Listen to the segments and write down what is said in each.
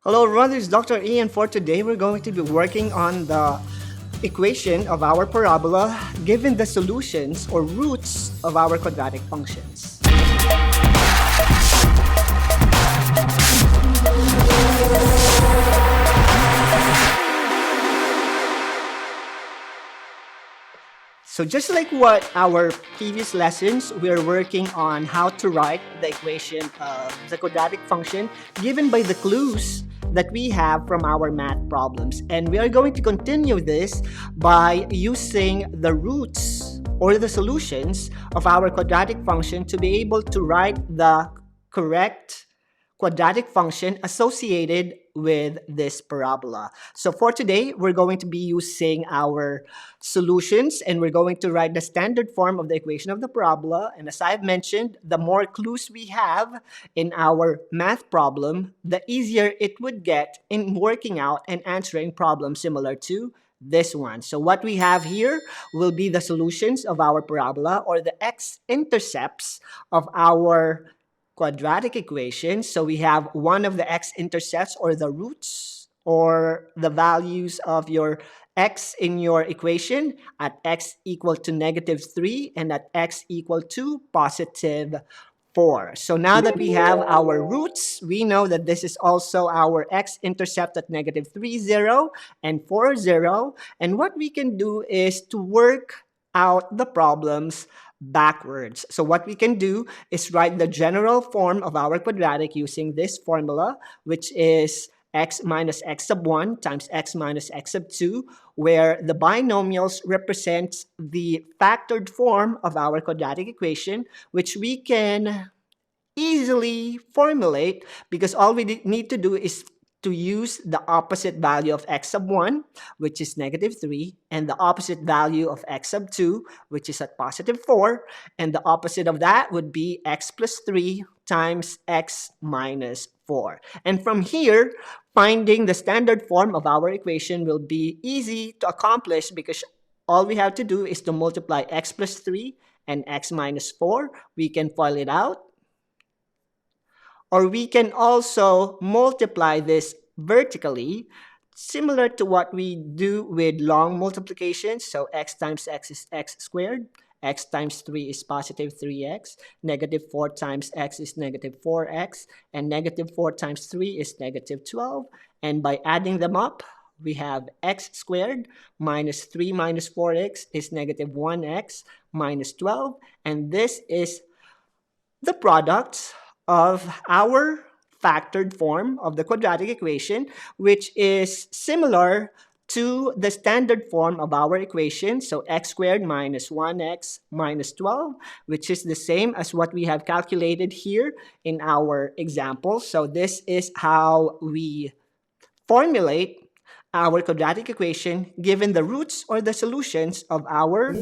Hello everyone, this is Dr. E, and for today we're going to be working on the equation of our parabola given the solutions or roots of our quadratic functions. So just like what our previous lessons, we're working on how to write the equation of the quadratic function given by the clues that we have from our math problems. And we are going to continue this by using the roots or the solutions of our quadratic function to be able to write the correct quadratic function associated with this parabola. So for today, we're going to be using our solutions and we're going to write the standard form of the equation of the parabola. And as I've mentioned, the more clues we have in our math problem, the easier it would get in working out and answering problems similar to this one. So what we have here will be the solutions of our parabola or the x-intercepts of our quadratic equation. So we have one of the x-intercepts or the roots or the values of your x in your equation at x equal to -3 and at x equal to +4. So now that we have our roots, we know that this is also our x-intercept at -3, 0, and 4, 0. And what we can do is to work out the problems backwards. So what we can do is write the general form of our quadratic using this formula, which is x minus x sub 1 times x minus x sub 2, where the binomials represents the factored form of our quadratic equation, which we can easily formulate because all we need to do is to use the opposite value of x sub 1, which is -3, and the opposite value of x sub 2, which is at +4, and the opposite of that would be x plus 3 times x minus 4. And from here, finding the standard form of our equation will be easy to accomplish because all we have to do is to multiply x plus 3 and x minus 4. We can FOIL it out. Or we can also multiply this vertically, similar to what we do with long multiplications. So x times x is x squared, x times 3 is +3x, -4 times x is -4x, and -4 times 3 is -12. And by adding them up, we have x squared minus 3 minus 4x is -1x minus 12. And this is the product of our factored form of the quadratic equation, which is similar to the standard form of our equation. So x squared minus 1x minus 12, which is the same as what we have calculated here in our example. So this is how we formulate our quadratic equation given the roots or the solutions of our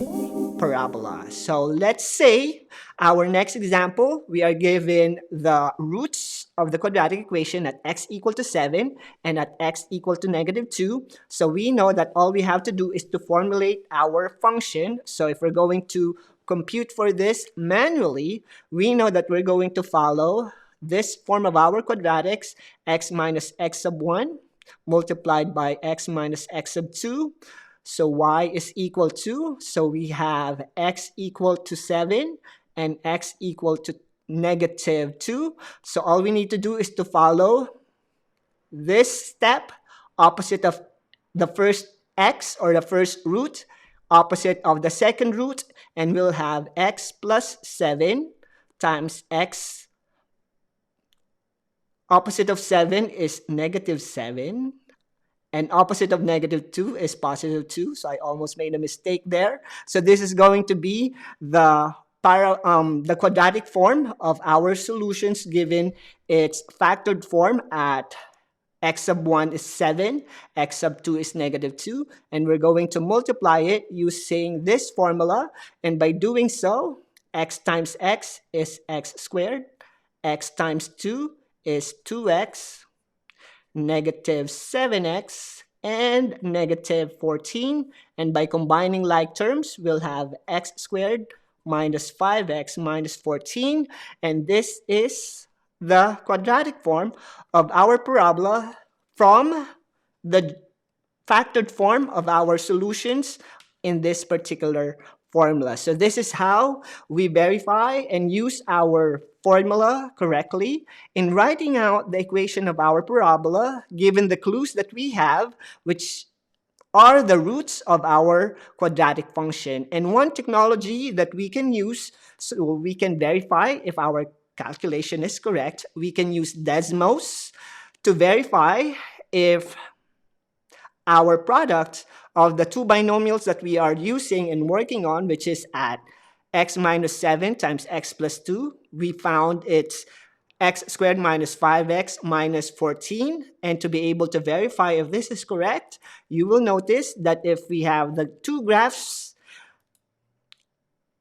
parabola. So let's say our next example, we are given the roots of the quadratic equation at x equal to 7 and at x equal to -2. So we know that all we have to do is to formulate our function. So if we're going to compute for this manually, we know that we're going to follow this form of our quadratics, x minus x sub 1 multiplied by x minus x sub 2. So y is equal to, so we have x equal to 7 and x equal to -2. So all we need to do is to follow this step, opposite of the first x or the first root, opposite of the second root, and we'll have x plus 7 times x. Opposite of 7 is -7. And opposite of -2 is +2. So I almost made a mistake there. So this is going to be the quadratic form of our solutions given its factored form at x sub 1 is 7, x sub 2 is -2, and we're going to multiply it using this formula. And by doing so, x times x is x squared, x times 2 is 2x, -7x, and -14. And by combining like terms, we'll have x squared minus 5x minus 14. And this is the quadratic form of our parabola from the factored form of our solutions in this particular formula. So this is how we verify and use our formula correctly in writing out the equation of our parabola given the clues that we have, which are the roots of our quadratic function. And one technology that we can use so we can verify if our calculation is correct, we can use Desmos to verify if our product of the two binomials that we are using and working on, which is at x minus 7 times x plus 2, we found it's x squared minus 5x minus 14. And to be able to verify if this is correct, you will notice that if we have the two graphs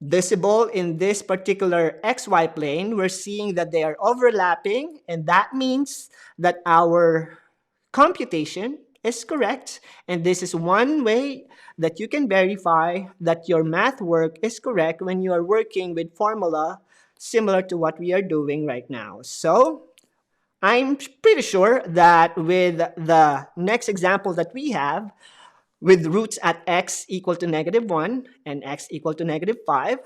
visible in this particular xy plane, we're seeing that they are overlapping, and that means that our computation is correct. And this is one way that you can verify that your math work is correct when you are working with formula similar to what we are doing right now. So I'm pretty sure that with the next example that we have, with roots at x equal to -1 and x equal to -5,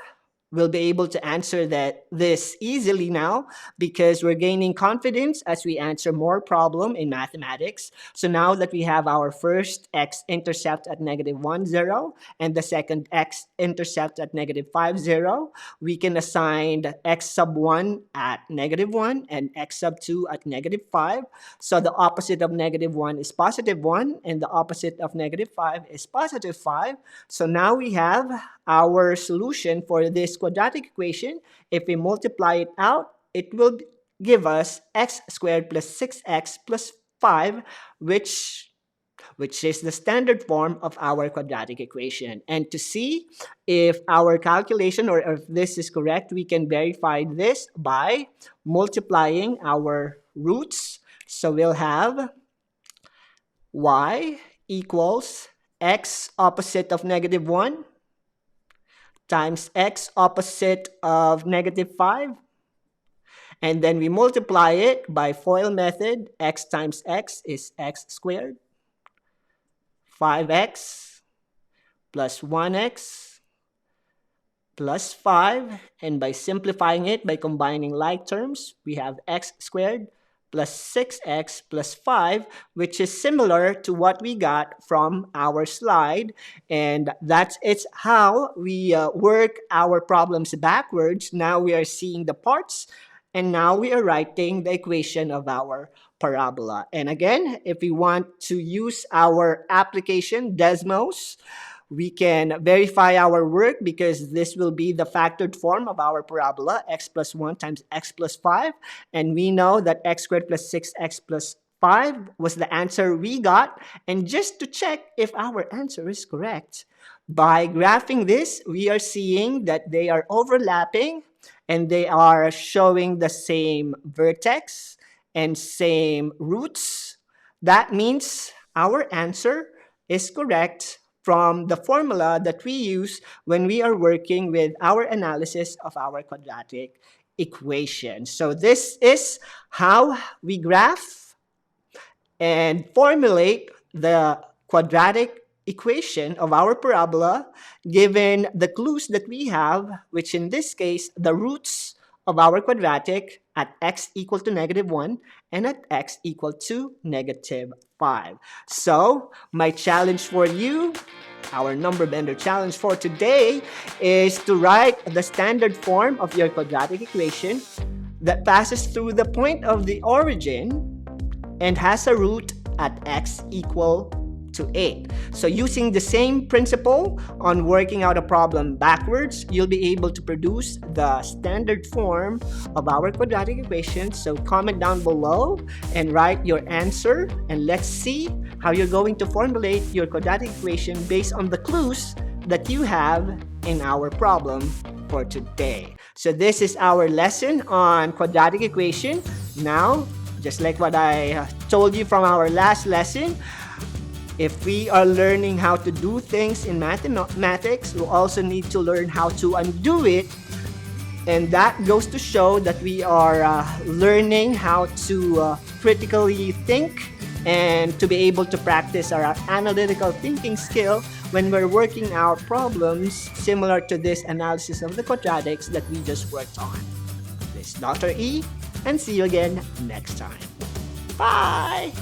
we'll be able to answer this easily now because we're gaining confidence as we answer more problem in mathematics. So now that we have our first x-intercept at -1, 0, and the second x-intercept at -5, 0, we can assign x sub 1 at -1 and x sub 2 at -5. So the opposite of -1 is +1, and the opposite of -5 is +5. So now we have our solution for this quadratic equation. If we multiply it out, it will give us x squared plus 6x plus 5, which is the standard form of our quadratic equation. And to see if our calculation or if this is correct, we can verify this by multiplying our roots. So we'll have y equals x opposite of -1 times x opposite of -5, and then we multiply it by FOIL method. X times x is x squared, 5x plus 1x plus 5, and by simplifying it by combining like terms, we have x squared plus 6x plus 5, which is similar to what we got from our slide. And it's how we work our problems backwards. Now we are seeing the parts, and now we are writing the equation of our parabola. And again, if we want to use our application, Desmos, we can verify our work because this will be the factored form of our parabola, x plus 1 times x plus 5. And we know that x squared plus 6x plus 5 was the answer we got. And just to check if our answer is correct, by graphing this, we are seeing that they are overlapping and they are showing the same vertex and same roots. That means our answer is correct from the formula that we use when we are working with our analysis of our quadratic equation. So this is how we graph and formulate the quadratic equation of our parabola given the clues that we have, which in this case, the roots of our quadratic at x equal to -1 and at x equal to -5. So my challenge for you, our Numberbender challenge for today, is to write the standard form of your quadratic equation that passes through the point of the origin and has a root at x equal to 8. So using the same principle on working out a problem backwards, you'll be able to produce the standard form of our quadratic equation. So comment down below and write your answer, and let's see how you're going to formulate your quadratic equation based on the clues that you have in our problem for today. So this is our lesson on quadratic equation. Now, just like what I told you from our last lesson, if we are learning how to do things in mathematics, we also need to learn how to undo it. And that goes to show that we are learning how to critically think and to be able to practice our analytical thinking skill when we're working out problems similar to this analysis of the quadratics that we just worked on. This is Dr. E, and see you again next time. Bye!